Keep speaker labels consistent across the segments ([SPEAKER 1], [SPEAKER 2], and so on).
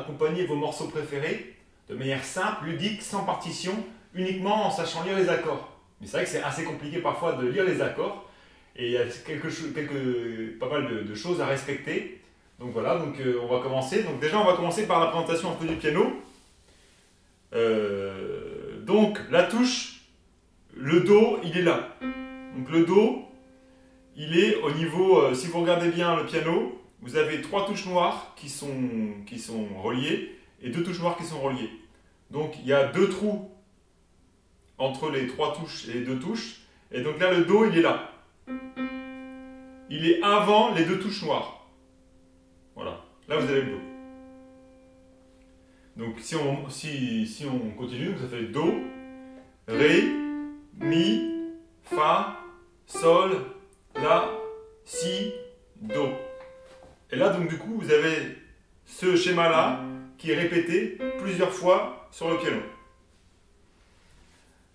[SPEAKER 1] accompagner vos morceaux préférés de manière simple, ludique, sans partition, uniquement en sachant lire les accords. Mais c'est vrai que c'est assez compliqué parfois de lire les accords et il y a pas mal de choses à respecter. Donc voilà, on va commencer. Donc déjà, on va commencer par la présentation un peu du piano. Donc la touche, le Do, il est là. Donc le Do, il est au niveau, si vous regardez bien le piano, vous avez 3 touches noires qui sont reliées et 2 touches noires qui sont reliées. Donc il y a 2 trous entre les 3 touches et les 2 touches. Et donc là, le Do, il est là. Il est avant les 2 touches noires. Voilà, là vous avez le Do. Donc si on continue, donc ça fait Do, Ré, Mi, Fa, Sol, La, Si, Do. Et là donc du coup vous avez ce schéma là qui est répété plusieurs fois sur le piano.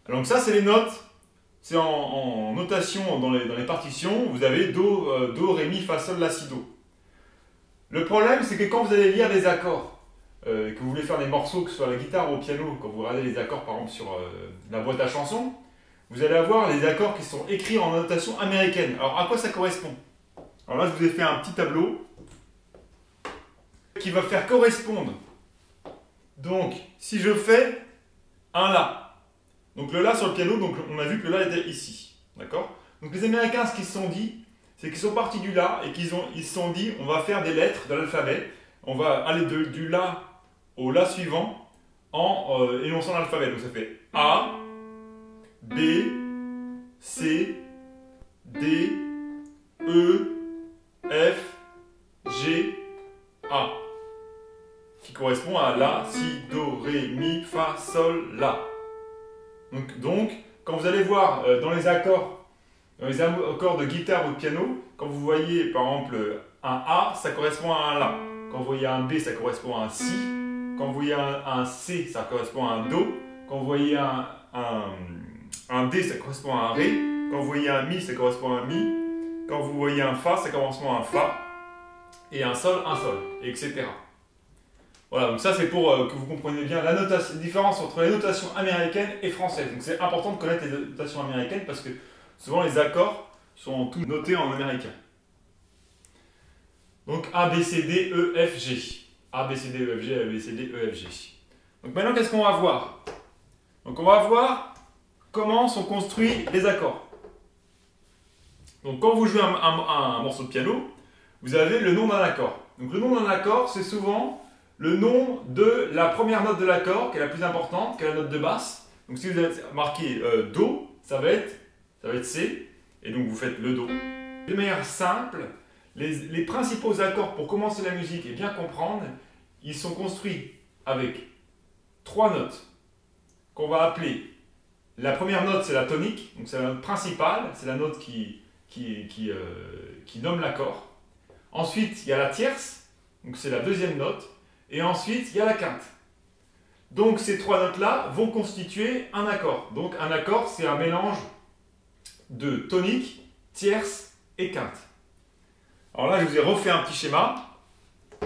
[SPEAKER 1] Donc ça c'est les notes, c'est en notation dans les partitions, vous avez Do, Ré, Mi, Fa, Sol, La, Si, Do. Le problème c'est que quand vous allez lire des accords, que vous voulez faire des morceaux, que ce soit à la guitare ou au piano, quand vous regardez les accords par exemple sur la boîte à chansons, vous allez avoir les accords qui sont écrits en notation américaine. Alors à quoi ça correspond? Alors là je vous ai fait un petit tableau qui va faire correspondre. Donc si je fais un La, donc le La sur le piano, donc on a vu que le La était ici, d'accord? Donc les Américains, ce qu'ils se sont dit, c'est qu'ils sont partis du La et ils se sont dit on va faire des lettres de l'alphabet, on va aller du La au La suivant en énonçant l'alphabet. Donc ça fait A, B, C, D, E, F, G, A, qui correspond à La, Si, Do, Ré, Mi, Fa, Sol, La. Donc quand vous allez voir dans les accords de guitare ou de piano, quand vous voyez par exemple un A, ça correspond à un La. Quand vous voyez un B, ça correspond à un Si. Quand vous voyez un C, ça correspond à un Do. Quand vous voyez un D, ça correspond à un Ré. Quand vous voyez un Mi, ça correspond à un Mi. Quand vous voyez un Fa, ça correspond à un Fa. Et un Sol, etc. Voilà, donc ça c'est pour que vous compreniez bien la différence entre les notations américaines et françaises. Donc c'est important de connaître les notations américaines parce que souvent les accords sont tous notés en américain. Donc A, B, C, D, E, F, G. A, B, C, D, E, F, G, A, B, C, D, E, F, G. Donc maintenant, qu'est-ce qu'on va voir? Donc on va voir comment sont construits les accords. Donc quand vous jouez un morceau de piano, vous avez le nom d'un accord. Donc le nom d'un accord, c'est souvent le nom de la première note de l'accord, qui est la plus importante, qui est la note de basse. Donc si vous avez marqué Do, ça va être C, et donc vous faites le Do. De manière simple, les principaux accords pour commencer la musique et bien comprendre, ils sont construits avec 3 notes qu'on va appeler, la première note c'est la tonique, donc c'est la note principale, c'est la note qui nomme l'accord. Ensuite il y a la tierce, donc c'est la deuxième note, et ensuite il y a la quinte. Donc ces 3 notes-là vont constituer un accord. Donc un accord c'est un mélange de tonique, tierce et quinte. Alors là, je vous ai refait un petit schéma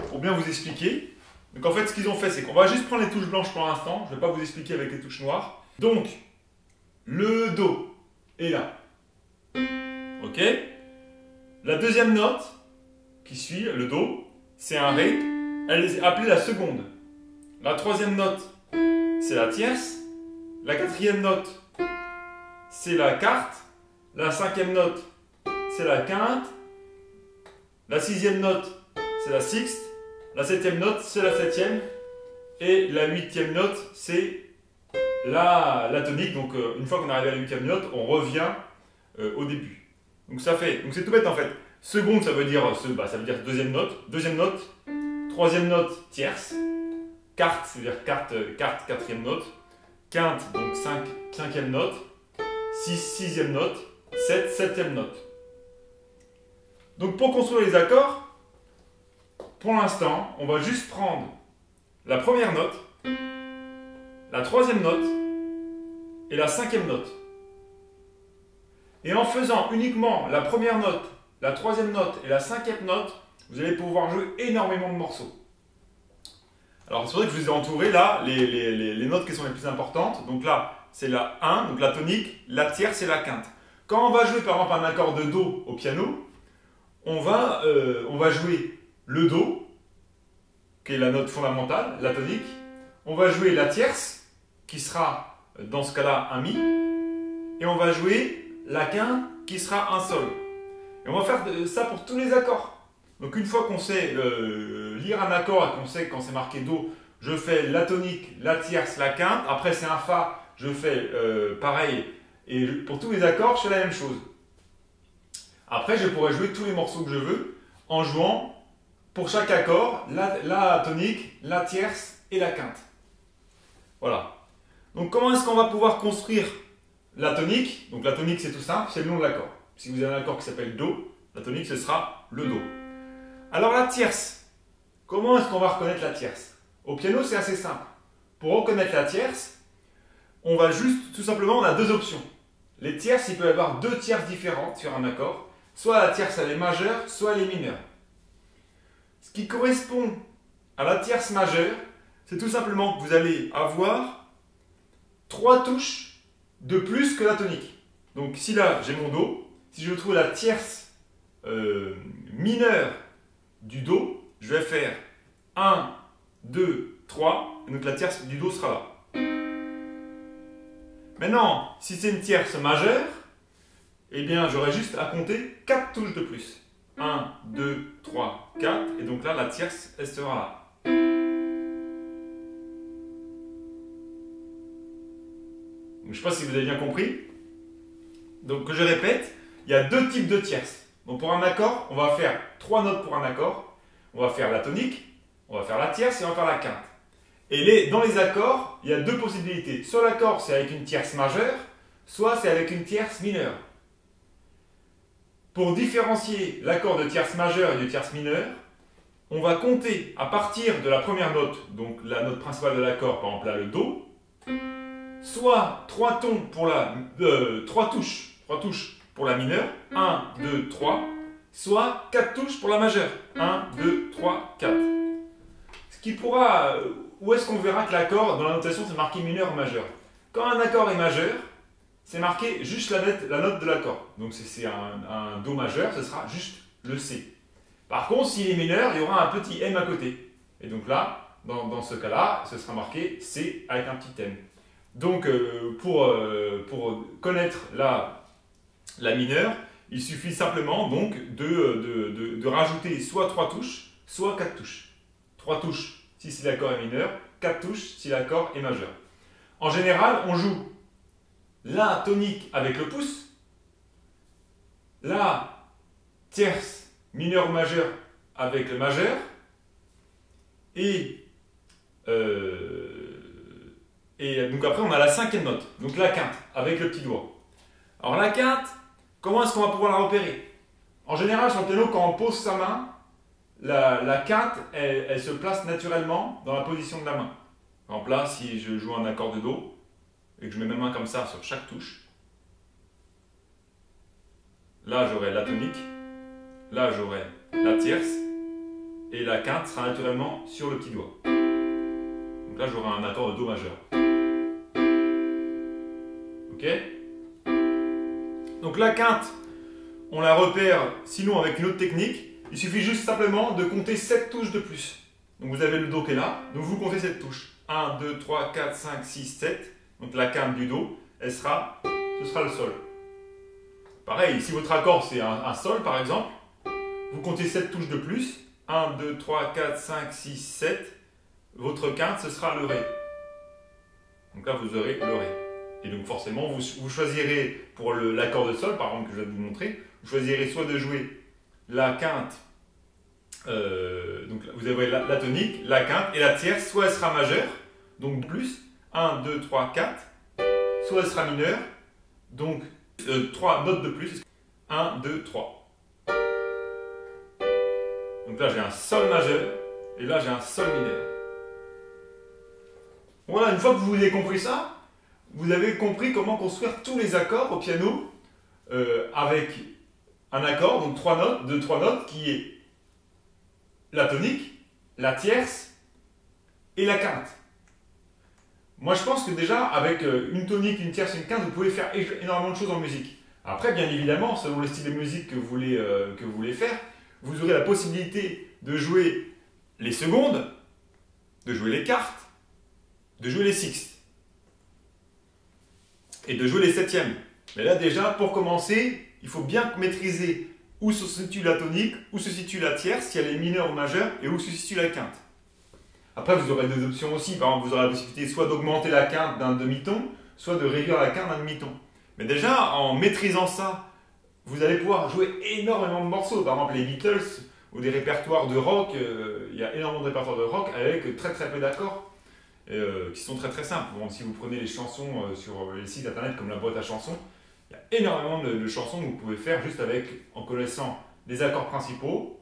[SPEAKER 1] pour bien vous expliquer. Donc en fait, ce qu'ils ont fait, c'est qu'on va juste prendre les touches blanches pour l'instant. Je ne vais pas vous expliquer avec les touches noires. Donc, le Do est là. Ok? La deuxième note qui suit, le Do, c'est un Ré. Elle est appelée la seconde. La troisième note, c'est la tierce. La quatrième note, c'est la quarte. La cinquième note, c'est la quinte. La sixième note, c'est la sixte. La septième note, c'est la septième. Et la huitième note, c'est la tonique. Donc, une fois qu'on est arrivé à la huitième note, on revient au début. Donc, c'est tout bête en fait. Seconde, ça veut dire deuxième note. Deuxième note. Troisième note, tierce. Quarte, c'est-à-dire quarte, quatrième note. Quinte, donc cinquième note. Sixième note. Septième note. Donc pour construire les accords, pour l'instant, on va juste prendre la première note, la troisième note et la cinquième note. Et en faisant uniquement la première note, la troisième note et la cinquième note, vous allez pouvoir jouer énormément de morceaux. Alors c'est vrai que je vous ai entouré là les notes qui sont les plus importantes. Donc là, c'est la 1, donc la tonique, la tierce et la quinte. Quand on va jouer par exemple un accord de Do au piano, on va jouer le Do, qui est la note fondamentale, la tonique. On va jouer la tierce, qui sera dans ce cas-là un Mi. Et on va jouer la quinte, qui sera un Sol. Et on va faire ça pour tous les accords. Donc une fois qu'on sait lire un accord et qu'on sait que quand c'est marqué Do, je fais la tonique, la tierce, la quinte. Après c'est un Fa, je fais pareil. Et pour tous les accords, je fais la même chose. Après, je pourrais jouer tous les morceaux que je veux en jouant pour chaque accord la tonique, la tierce et la quinte. Voilà. Donc comment est-ce qu'on va pouvoir construire la tonique? Donc la tonique c'est tout simple, c'est le nom de l'accord. Si vous avez un accord qui s'appelle Do, la tonique ce sera le Do. Alors la tierce, comment est-ce qu'on va reconnaître la tierce? Au piano c'est assez simple. Pour reconnaître la tierce, on va juste, tout simplement, on a deux options. Les tierces, il peut y avoir deux tierces différentes sur un accord. Soit la tierce elle est majeure, soit elle est mineure. Ce qui correspond à la tierce majeure, c'est tout simplement que vous allez avoir trois touches de plus que la tonique. Donc si là j'ai mon Do, si je trouve la tierce mineure du Do, je vais faire 1, 2, 3, et donc la tierce du Do sera là. Maintenant, si c'est une tierce majeure, eh bien j'aurai juste à compter 4 touches de plus. 1, 2, 3, 4, et donc là la tierce elle sera là. Donc, je ne sais pas si vous avez bien compris. Donc que je répète, il y a deux types de tierces. Donc pour un accord, on va faire 3 notes pour un accord. On va faire la tonique, on va faire la tierce et on va faire la quinte. Et dans les accords, il y a deux possibilités. Soit l'accord c'est avec une tierce majeure, soit c'est avec une tierce mineure. Pour différencier l'accord de tierce majeure et de tierce mineure, on va compter à partir de la première note, donc la note principale de l'accord, par exemple là le Do, soit 3 touches pour la mineure, 1, 2, 3, soit 4 touches pour la majeure, 1, 2, 3, 4. Ce qui pourra, où est-ce qu'on verra que l'accord, dans la notation, c'est marqué mineur ou majeur? Quand un accord est majeur, c'est marqué juste la note de l'accord. Donc si c'est un Do majeur, ce sera juste le C. Par contre, s'il est mineur, il y aura un petit M à côté. Et donc là, dans ce cas-là, ce sera marqué C avec un petit M. Donc pour connaître la mineure, il suffit simplement donc de rajouter soit 3 touches, soit 4 touches. 3 touches si l'accord est mineur, 4 touches si l'accord est majeur. En général, on joue la tonique avec le pouce, la tierce mineure ou majeure avec le majeur, et donc après on a la cinquième note, donc la quinte avec le petit doigt. Alors la quinte, comment est-ce qu'on va pouvoir la repérer? En général sur le piano, quand on pose sa main, la quinte elle se place naturellement dans la position de la main. Par exemple là, si je joue un accord de Do et que je mets mes mains comme ça sur chaque touche, là j'aurai la tonique, là j'aurai la tierce, et la quinte sera naturellement sur le petit doigt. Donc là j'aurai un accord de Do majeur. Ok? Donc la quinte, on la repère sinon avec une autre technique. Il suffit juste simplement de compter 7 touches de plus. Donc vous avez le Do qui est là, donc vous comptez 7 touches. 1, 2, 3, 4, 5, 6, 7. Donc la quinte du Do, ce sera le Sol. Pareil, si votre accord c'est un Sol par exemple, vous comptez 7 touches de plus. 1, 2, 3, 4, 5, 6, 7. Votre quinte, ce sera le Ré. Donc là, vous aurez le Ré. Et donc forcément, vous choisirez pour l'accord de Sol, par exemple, que je vais vous montrer, vous choisirez soit de jouer la quinte, donc vous avez la tonique, la quinte et la tierce, soit elle sera majeure, donc plus, 1, 2, 3, 4, soit elle sera mineure, donc 3 notes de plus, 1, 2, 3. Donc là j'ai un Sol majeur, et là j'ai un Sol mineur. Voilà, une fois que vous avez compris ça, vous avez compris comment construire tous les accords au piano avec un accord, donc 3 notes, qui est la tonique, la tierce et la quinte. Moi, je pense que déjà, avec une tonique, une tierce et une quinte, vous pouvez faire énormément de choses en musique. Après, bien évidemment, selon le style de musique que vous voulez faire, vous aurez la possibilité de jouer les secondes, de jouer les quartes, de jouer les sixtes et de jouer les septièmes. Mais là, déjà, pour commencer, il faut bien maîtriser où se situe la tonique, où se situe la tierce, si elle est mineure ou majeure, et où se situe la quinte. Après, vous aurez des options aussi. Par exemple, vous aurez la possibilité soit d'augmenter la quinte d'un demi-ton, soit de réduire la quinte d'un demi-ton. Mais déjà, en maîtrisant ça, vous allez pouvoir jouer énormément de morceaux. Par exemple, les Beatles ou des répertoires de rock, il y a énormément de répertoires de rock avec très très peu d'accords qui sont très très simples. Bon, si vous prenez les chansons sur les sites internet comme la boîte à chansons, il y a énormément de chansons que vous pouvez faire juste en connaissant les accords principaux.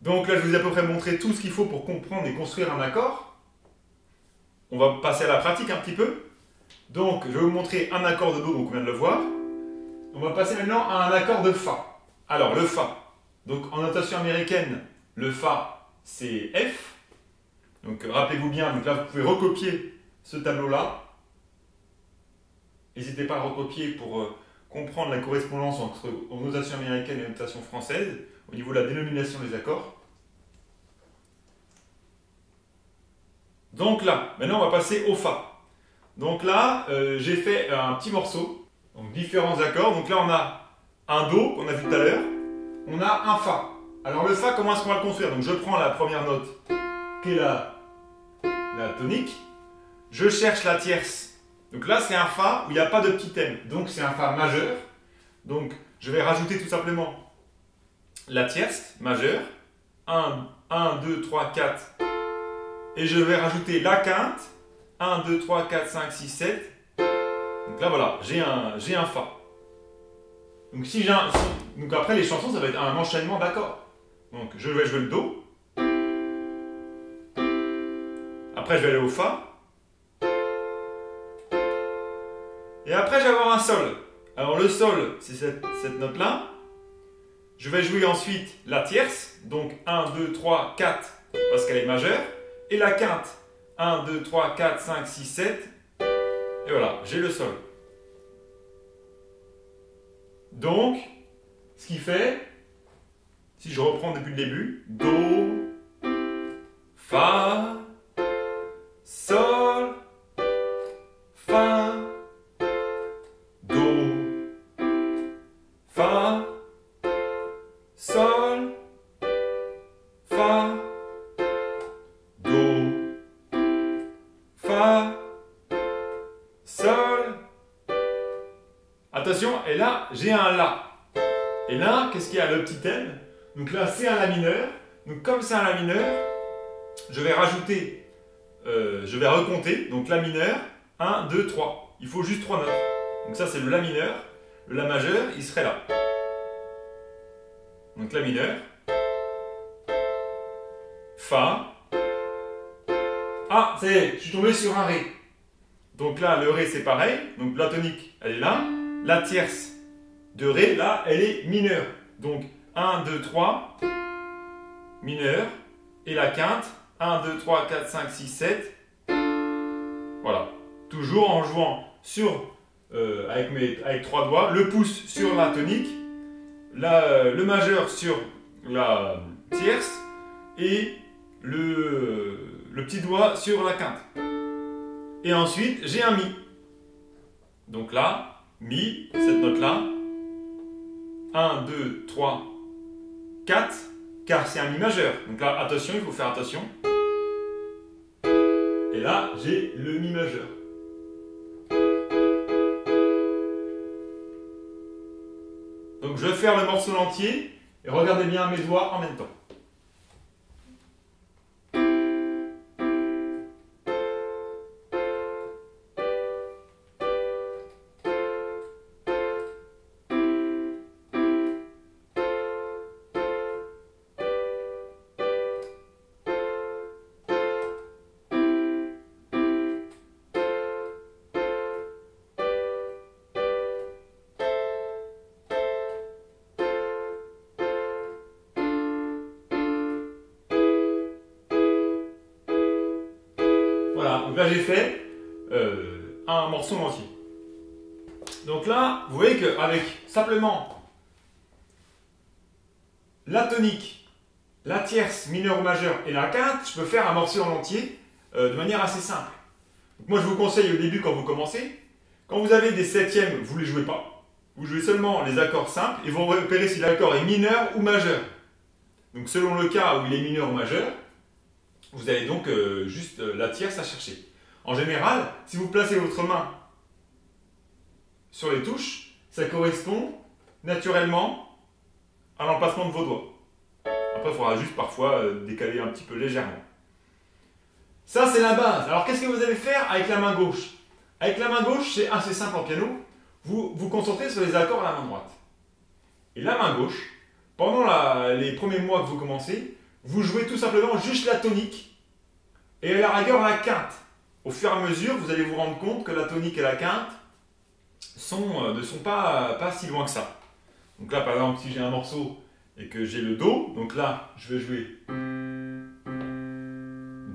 [SPEAKER 1] Donc là, je vous ai à peu près montré tout ce qu'il faut pour comprendre et construire un accord. On va passer à la pratique un petit peu. Donc, je vais vous montrer un accord de Do, donc on vient de le voir. On va passer maintenant à un accord de Fa. Alors, le Fa. Donc, en notation américaine, le Fa, c'est F. Donc, rappelez-vous bien, donc là, vous pouvez recopier ce tableau-là. N'hésitez pas à le recopier pour comprendre la correspondance entre notation américaine et notation française, au niveau de la dénomination des accords. Donc là, maintenant, on va passer au Fa. Donc là, j'ai fait un petit morceau, donc différents accords. Donc là, on a un Do qu'on a vu tout à l'heure, on a un Fa. Alors le Fa, comment est-ce qu'on va le construire? Donc je prends la première note, qui est la tonique, je cherche la tierce. Donc là, c'est un Fa où il n'y a pas de petit thème, donc c'est un Fa majeur. Donc je vais rajouter tout simplement la tierce majeure, 1, 2, 3, 4, et je vais rajouter la quinte, 1, 2, 3, 4, 5, 6, 7. Donc là, voilà, j'ai un Fa. Donc, donc après, les chansons, ça va être un enchaînement d'accords. Donc, je vais jouer le Do. Après, je vais aller au Fa. Et après, je vais avoir un Sol. Alors, le Sol, c'est cette note-là. Je vais jouer ensuite la tierce. Donc, 1, 2, 3, 4, parce qu'elle est majeure. Et la quinte. 1, 2, 3, 4, 5, 6, 7. Et voilà, j'ai le Sol. Donc, ce qui fait, si je reprends depuis le début, Do, Fa, Sol, Fa, Do, Fa, Sol, Fa, Do, Fa, Sol. Attention, et là, j'ai un La. Et là, qu'est-ce qu'il y a? Le petit thème. Donc là, c'est un La mineur. Donc comme c'est un La mineur, je vais rajouter, je vais recompter. Donc La mineur, 1, 2, 3. Il faut juste 3 notes. Donc ça, c'est le La mineur. Le La majeur, il serait là. Donc La mineur. Fa. Ah, ça y est, je suis tombé sur un Ré. Donc là, le Ré, c'est pareil. Donc la tonique, elle est là. La tierce de Ré, là, elle est mineure. Donc 1, 2, 3, mineur. Et la quinte, 1, 2, 3, 4, 5, 6, 7. Voilà. Toujours en jouant avec 3 doigts. Le pouce sur la tonique. Le majeur sur la tierce. Et le petit doigt sur la quinte. Et ensuite, j'ai un Mi. Donc là, Mi, cette note-là. 1, 2, 3, 4, car c'est un Mi majeur. Donc là, attention, il faut faire attention. Et là, j'ai le Mi majeur. Donc je vais faire le morceau entier et regardez bien mes doigts en même temps. Voilà, donc là j'ai fait un morceau entier. Donc là, vous voyez qu'avec simplement la tonique, la tierce, mineure ou majeure et la quinte, je peux faire un morceau en entier de manière assez simple. Donc moi je vous conseille au début quand vous commencez, quand vous avez des septièmes, vous ne les jouez pas. Vous jouez seulement les accords simples et vous repérez si l'accord est mineur ou majeur. Donc selon le cas où il est mineur ou majeur, vous avez donc juste la tierce à chercher. En général, si vous placez votre main sur les touches, ça correspond naturellement à l'emplacement de vos doigts. Après, il faudra juste parfois décaler un petit peu légèrement. Ça, c'est la base. Alors, qu'est-ce que vous allez faire avec la main gauche? Avec la main gauche, c'est assez simple en piano. Vous vous concentrez sur les accords à la main droite. Et la main gauche, pendant les premiers mois que vous commencez, vous jouez tout simplement juste la tonique et à la rigueur la quinte. Au fur et à mesure, vous allez vous rendre compte que la tonique et la quinte ne sont pas si loin que ça. Donc là, par exemple, si j'ai un morceau et que j'ai le Do, donc là, je vais jouer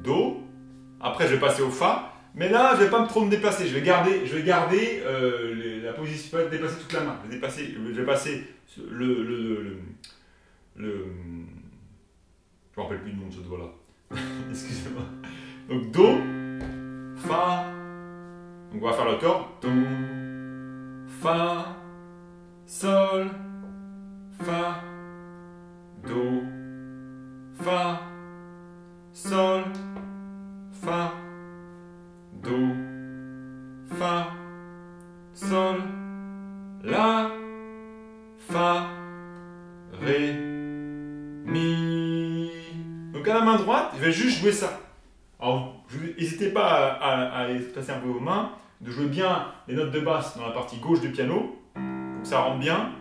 [SPEAKER 1] Do. Après, je vais passer au Fa. Mais là, je ne vais pas trop me déplacer. Je vais garder la position. Je ne vais pas déplacer toute la main. Je vais passer je ne me rappelle plus du nom de ce doigt-là. Excusez-moi. Donc Do, Fa. Donc on va faire le corps. Do, Fa, Sol, Fa, Do, Fa, Sol, Fa, Do, Fa, Sol, La, Fa, Ré, Mi. Donc à la main droite, je vais juste jouer ça. Alors, n'hésitez pas à passer un peu vos mains, de jouer bien les notes de basse dans la partie gauche du piano, pour que ça rentre bien,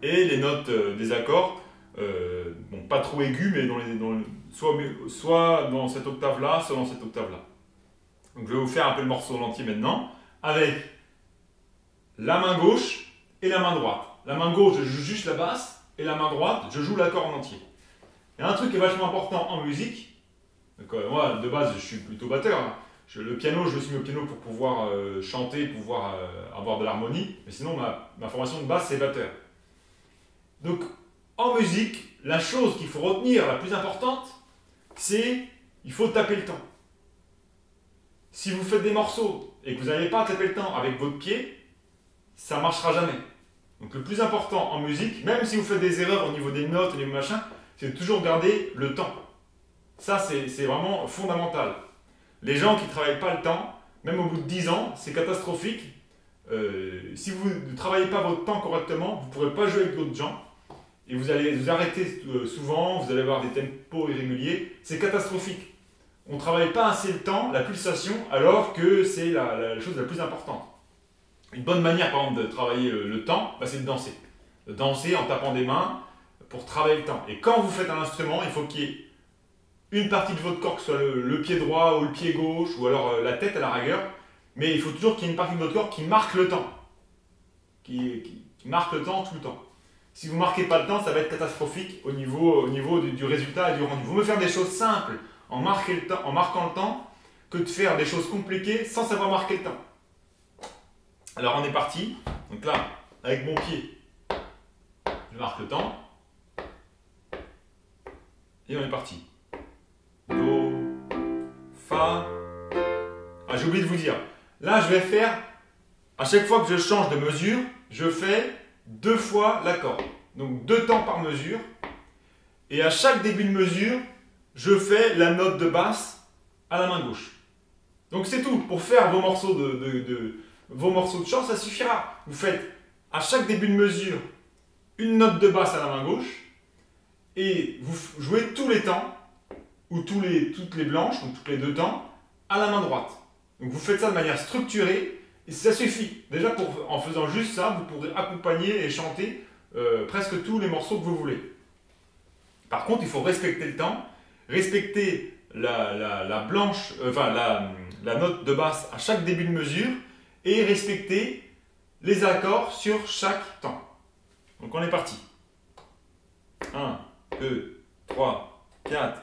[SPEAKER 1] et les notes des accords, bon, pas trop aigus, mais soit dans cette octave-là, soit dans cette octave-là. Donc je vais vous faire un peu le morceau en entier maintenant, avec la main gauche et la main droite. La main gauche, je joue juste la basse, et la main droite, je joue l'accord en entier. Il y a un truc qui est vachement important en musique. Donc, moi, de base, je suis plutôt batteur. Hein. Le piano, je me suis mis au piano pour pouvoir chanter, pouvoir avoir de l'harmonie. Mais sinon, ma formation de base, c'est batteur. Donc, en musique, la chose qu'il faut retenir, la plus importante, c'est il faut taper le temps. Si vous faites des morceaux et que vous n'allez pas taper le temps avec votre pied, ça ne marchera jamais. Donc, le plus important en musique, même si vous faites des erreurs au niveau des notes, au niveau machin, c'est de toujours garder le temps. Ça, c'est vraiment fondamental. Les gens qui ne travaillent pas le temps, même au bout de 10 ans, c'est catastrophique. Si vous ne travaillez pas votre temps correctement, vous ne pourrez pas jouer avec d'autres gens. Et vous allez vous arrêter souvent, vous allez avoir des tempos irréguliers. C'est catastrophique. On ne travaille pas assez le temps, la pulsation, alors que c'est la chose la plus importante. Une bonne manière, par exemple, de travailler le temps, c'est de danser. De danser en tapant des mains pour travailler le temps. Et quand vous faites un instrument, il faut qu'il y ait une partie de votre corps, que ce soit le pied droit ou le pied gauche, ou alors la tête à la rigueur, mais il faut toujours qu'il y ait une partie de votre corps qui marque le temps. Qui marque le temps tout le temps. Si vous ne marquez pas le temps, ça va être catastrophique au niveau du résultat et du rendu. Vous me faire des choses simples en marquant le temps, que de faire des choses compliquées sans savoir marquer le temps. Alors on est parti. Donc là, avec mon pied, je marque le temps. Et on est parti. Do, Fa. Ah, j'ai oublié de vous dire. Là, je vais faire, à chaque fois que je change de mesure, je fais 2 fois l'accord. Donc 2 temps par mesure. Et à chaque début de mesure, je fais la note de basse à la main gauche. Donc c'est tout. Pour faire vos morceaux de chant, ça suffira. Vous faites à chaque début de mesure une note de basse à la main gauche. Et vous jouez tous les temps, ou toutes les blanches, donc tous les 2 temps, à la main droite. Donc vous faites ça de manière structurée, et ça suffit. Déjà, en faisant juste ça, vous pourrez accompagner et chanter presque tous les morceaux que vous voulez. Par contre, il faut respecter le temps, respecter la note de basse à chaque début de mesure, et respecter les accords sur chaque temps. Donc on est parti. 1, 2, 3, 4.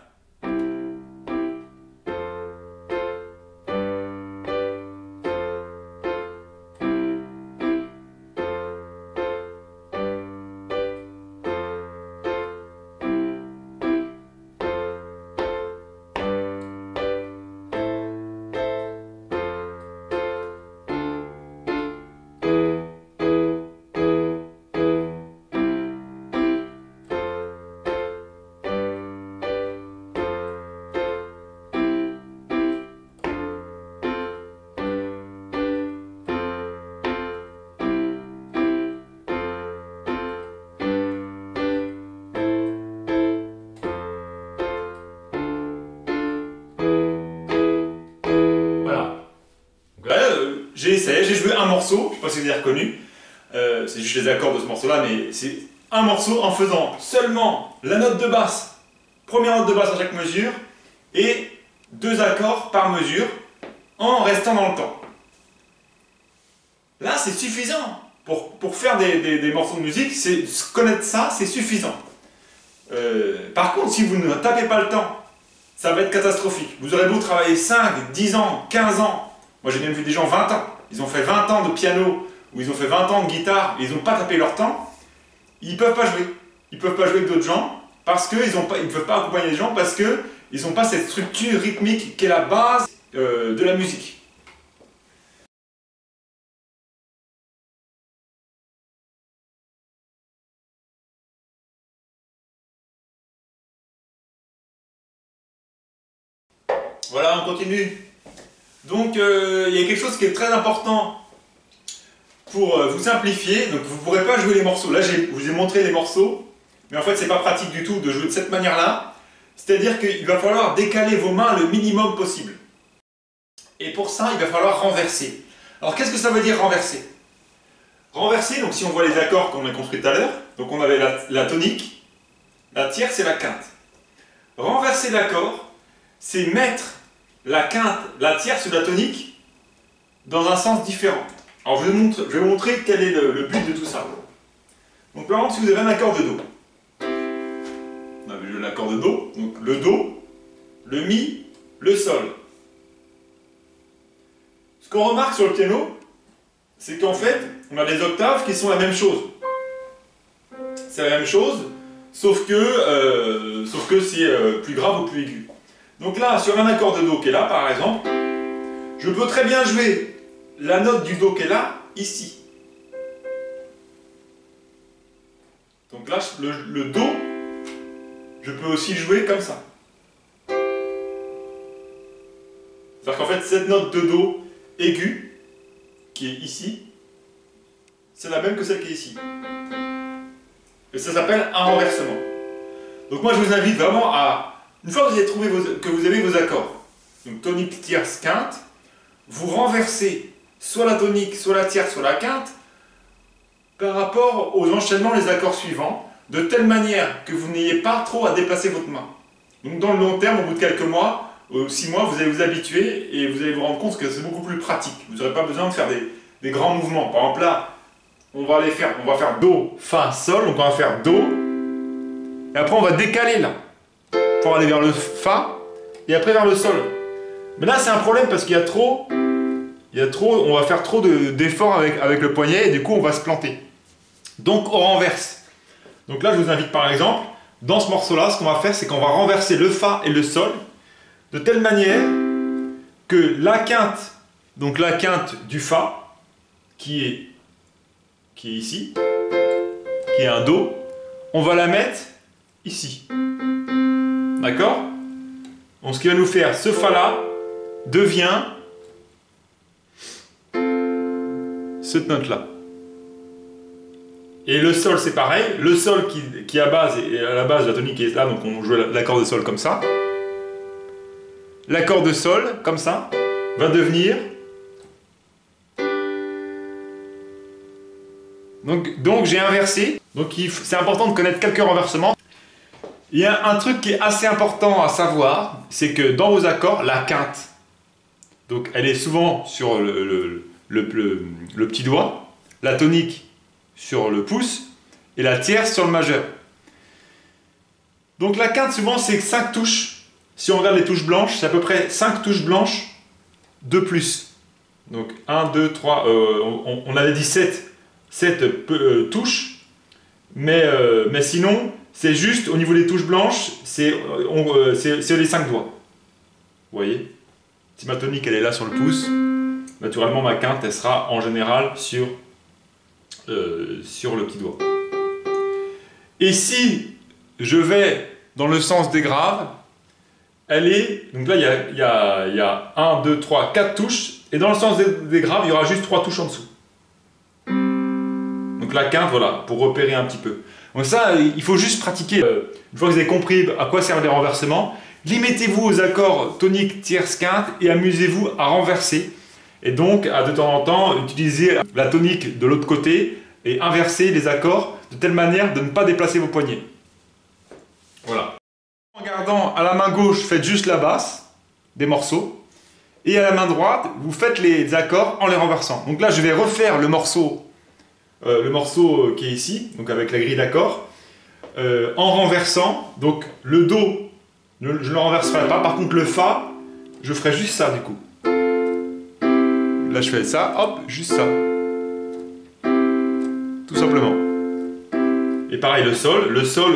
[SPEAKER 1] j'ai essayé, j'ai joué un morceau, je ne sais pas si vous avez reconnu, c'est juste les accords de ce morceau-là, mais c'est un morceau en faisant seulement la note de basse, première note de basse à chaque mesure, et 2 accords par mesure, en restant dans le temps. Là, c'est suffisant. Pour faire des morceaux de musique, connaître ça, c'est suffisant. Par contre, si vous ne tapez pas le temps, ça va être catastrophique. Vous aurez beau travailler 5, 10 ans, 15 ans. Moi, j'ai même vu des gens 20 ans. Ils ont fait 20 ans de piano, ou ils ont fait 20 ans de guitare, et ils n'ont pas tapé leur temps. Ils ne peuvent pas jouer. Ils ne peuvent pas jouer avec d'autres gens, parce qu'ils ne peuvent pas accompagner les gens, parce qu'ils n'ont pas cette structure rythmique qui est la base de la musique. Voilà, on continue. Donc, il y a quelque chose qui est très important pour vous simplifier. Donc, vous ne pourrez pas jouer les morceaux. Là, je vous ai montré les morceaux, mais en fait, ce n'est pas pratique du tout de jouer de cette manière-là. C'est-à-dire qu'il va falloir décaler vos mains le minimum possible. Et pour ça, il va falloir renverser. Alors, qu'est-ce que ça veut dire renverser? Renverser, donc si on voit les accords qu'on a construits tout à l'heure, donc on avait la tonique, la tierce et la quinte. Renverser l'accord, c'est mettre la quinte, la tierce ou la tonique dans un sens différent. Alors je vais vous montrer quel est le but de tout ça. Donc par exemple, si vous avez un accord de Do, on avait l'accord de Do, donc le Do, le Mi, le Sol. Ce qu'on remarque sur le piano, c'est qu'en fait, on a des octaves qui sont la même chose. C'est la même chose, sauf que c'est plus grave ou plus aigu. Donc là, sur un accord de Do qui est là, par exemple, je peux très bien jouer la note du Do qui est là, ici. Donc là, le Do, je peux aussi jouer comme ça. C'est-à-dire qu'en fait, cette note de Do aiguë, qui est ici, c'est la même que celle qui est ici. Et ça s'appelle un renversement. Donc moi, je vous invite vraiment à... Une fois que vous avez trouvé que vous avez vos accords, donc tonique, tierce, quinte, vous renversez soit la tonique, soit la tierce, soit la quinte par rapport aux enchaînements des accords suivants, de telle manière que vous n'ayez pas trop à déplacer votre main. Donc dans le long terme, au bout de quelques mois, 6 mois, vous allez vous habituer et vous allez vous rendre compte que c'est beaucoup plus pratique. Vous n'aurez pas besoin de faire des grands mouvements. Par exemple là, on va faire Do, Fa, Sol, donc on va faire Do, et après on va décaler là, pour aller vers le Fa, et après vers le Sol. Mais là c'est un problème parce qu'il y a trop, on va faire trop d'efforts avec le poignet, et du coup on va se planter. Donc on renverse. Donc là je vous invite par exemple, dans ce morceau-là, ce qu'on va faire, c'est qu'on va renverser le Fa et le Sol, de telle manière que la quinte, donc la quinte du Fa, qui est ici, qui est un Do, on va la mettre ici. D'accord? Donc ce qui va nous faire, ce Fa-là devient cette note-là. Et le Sol, c'est pareil. Le Sol qui à la base, la tonique est là, donc on joue l'accord de Sol comme ça. L'accord de Sol, comme ça, va devenir... Donc j'ai inversé. Donc c'est important de connaître quelques renversements. Il y a un truc qui est assez important à savoir, c'est que dans vos accords, la quinte, donc elle est souvent sur le petit doigt, la tonique sur le pouce et la tierce sur le majeur. Donc la quinte, souvent, c'est 5 touches. Si on regarde les touches blanches, c'est à peu près 5 touches blanches de plus. Donc 1, 2, 3, on avait dit 7 touches, mais sinon, c'est juste au niveau des touches blanches, c'est les 5 doigts. Vous voyez? Si ma tonique elle est là sur le pouce, naturellement ma quinte elle sera en général sur le petit doigt. Et si je vais dans le sens des graves, elle est... Donc là il y a 1, 2, 3, 4 touches, et dans le sens des graves, il y aura juste 3 touches en dessous. Donc la quinte, voilà, pour repérer un petit peu. Donc ça, il faut juste pratiquer. Une fois que vous avez compris à quoi servent les renversements, limitez-vous aux accords tonique, tierce, quinte et amusez-vous à renverser. Et donc, de temps en temps, utiliser la tonique de l'autre côté et inverser les accords de telle manière de ne pas déplacer vos poignets. Voilà. En gardant à la main gauche, faites juste la basse des morceaux. Et à la main droite, vous faites les accords en les renversant. Donc là, je vais refaire le morceau qui est ici, donc avec la grille d'accords, en renversant. Donc le Do, je ne le renverserai pas. Par contre, le Fa, je ferai juste ça du coup. Là, je fais ça, hop, juste ça. Tout simplement. Et pareil, le Sol,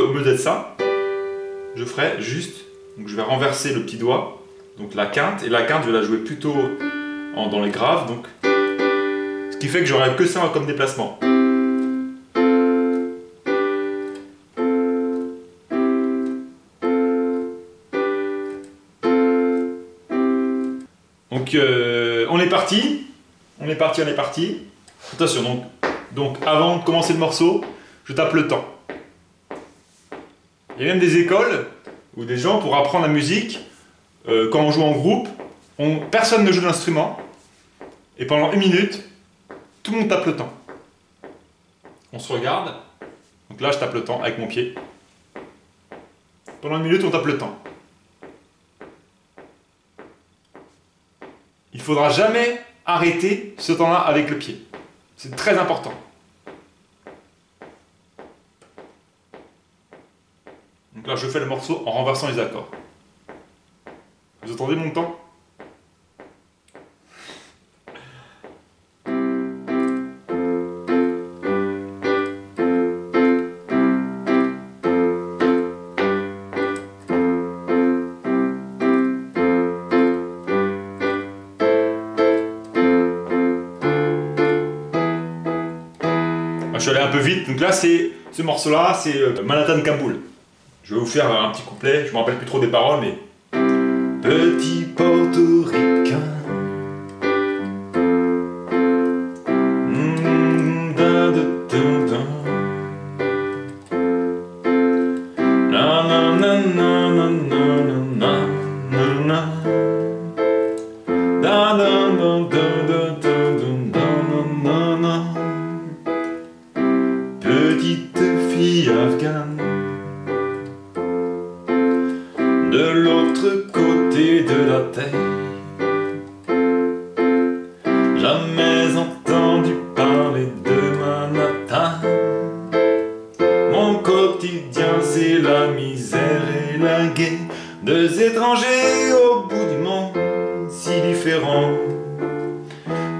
[SPEAKER 1] au lieu d'être ça, je ferai juste. Donc je vais renverser le petit doigt. Donc la quinte, et la quinte je vais la jouer plutôt dans les graves, donc ce qui fait que j'aurai que ça comme déplacement. Donc on est parti, Attention, donc avant de commencer le morceau, je tape le temps. Il y a même des écoles ou des gens pour apprendre la musique. Quand on joue en groupe, personne ne joue d'instrument et pendant 1 minute, tout le monde tape le temps. On se regarde, donc là je tape le temps avec mon pied. Pendant 1 minute, on tape le temps. Il ne faudra jamais arrêter ce temps-là avec le pied. C'est très important. Donc là je fais le morceau en renversant les accords. Vous entendez mon temps? Je suis allé un peu vite, donc là ce morceau-là, c'est Manhattan Kaboul. Je vais vous faire un petit couplet, je ne me rappelle plus trop des paroles, mais... Petit portoricain, petite fille afghane, de l'autre côté de la terre, jamais entendu parler de Manhattan. Mon quotidien c'est la misère et la guerre, deux étrangers au bout du monde, si différents,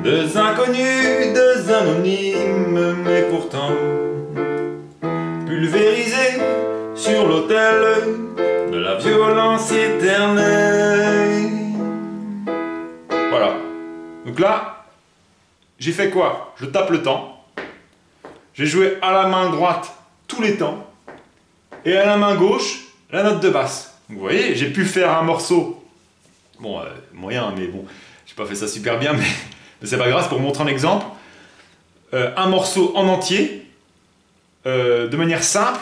[SPEAKER 1] deux inconnus, deux anonymes, mais pourtant pulvérisés sur l'autel de la violence éternelle. Voilà. Donc là, j'ai fait quoi? Je tape le temps. J'ai joué à la main droite tous les temps. Et à la main gauche, la note de basse. Donc, vous voyez, j'ai pu faire un morceau. Bon, moyen, mais bon, j'ai pas fait ça super bien, mais c'est pas grave, c'est pour vous montrer un exemple. Un morceau en entier, de manière simple.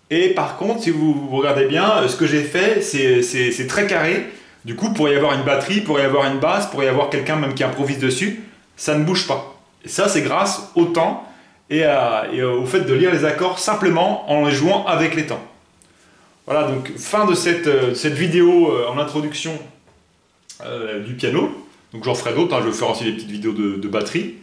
[SPEAKER 1] Et par contre, si vous regardez bien, ce que j'ai fait, c'est très carré. Du coup, pour y avoir une batterie, pour y avoir une basse, pour y avoir quelqu'un même qui improvise dessus, ça ne bouge pas. Et ça, c'est grâce au temps et au fait de lire les accords simplement en les jouant avec les temps. Voilà, donc fin de cette vidéo en introduction du piano. Donc j'en ferai d'autres, hein. Je vais faire aussi des petites vidéos de batterie.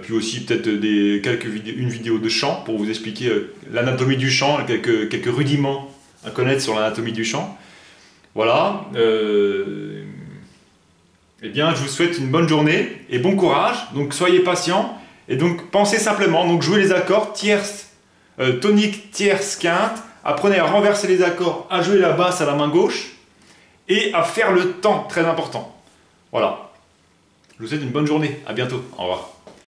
[SPEAKER 1] Puis aussi peut-être une vidéo de chant pour vous expliquer l'anatomie du chant, quelques rudiments à connaître sur l'anatomie du chant. Voilà. Eh bien, je vous souhaite une bonne journée et bon courage. Donc soyez patients et donc pensez simplement. Donc jouez les accords tierce, tonique, tierce, quinte. Apprenez à renverser les accords, à jouer la basse à la main gauche et à faire le temps, très important. Voilà. Je vous souhaite une bonne journée. À bientôt. Au revoir.